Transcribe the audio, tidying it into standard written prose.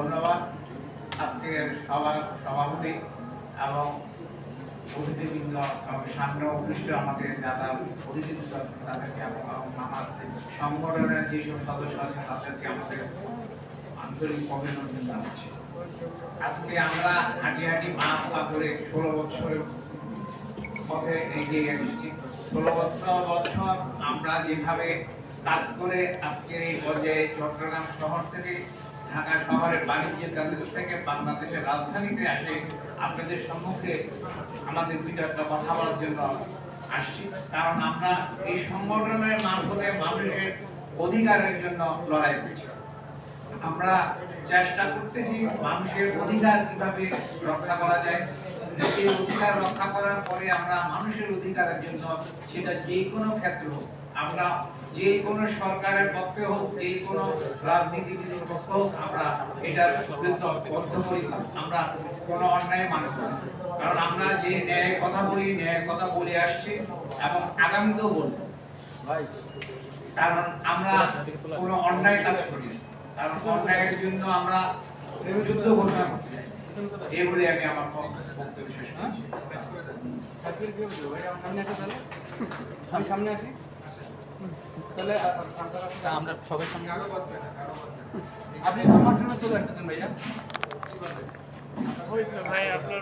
ধন্যবাদ আজকের সভাপতি এবং অতিথিবৃন্দ সামনে উপস্থিত আমাদের যারা অতিথিবৃন্দ তাদেরকে আমার সংগঠনের যেসব সদস্য আছে তাদেরকে আমাদের আন্তরিক অভিনন্দন জানাচ্ছি। আজকে আমরা হাঁটি হাঁটি পা করে 16 বছরের পথে এগিয়ে এসেছি। 16 বছর আমরা যেভাবে কাজ করে আজকে এই পর্যায়ে চট্টগ্রাম শহর থেকে ঢাকা শহরের বাণিজ্য কেন্দ্র থেকে বাংলাদেশের রাজধানীতে আসে আপনাদের সম্মুখে আমাদের দুইটা কথা বলার জন্য আসছি। কারণ আমরা এই সংগঠনের মারফতে মানুষের অধিকারের জন্য লড়াই করছি। আমরা চেষ্টা করতেছি মানুষের অধিকার কিভাবে রক্ষা করা যায়। সেই অধিকার রক্ষা করার পরে আমরা মানুষের অধিকারের জন্য সেটা যে কোনো ক্ষেত্রে হোক, আমরা যে কোনো সরকারের পক্ষে হোক, যে কোনো রাজনীতিবিদের পক্ষে হোক, আমরা এটার বিরুদ্ধে বদ্ধপরিকর। আমরা কোনো অন্যায় মানব না। কারণ আমরা যে ন্যায়ের কথা বলি, ন্যায়ের কথা বলে আসছি এবং আগামীতেও বলব। কারণ আমরা কোনো অন্যায় কাজ করি না। কারণ অন্যায়ের জন্য আমরা যুদ্ধ ঘোষণা করতে চাই। এই বলে আমি আমার বক্তব্য শেষ করছি। আমি সামনে আসি তাহলে আমরা সবাই সামনে আপনি আমার জন্য চলে আসতেছেন ভাইয়া। ভাই আপনার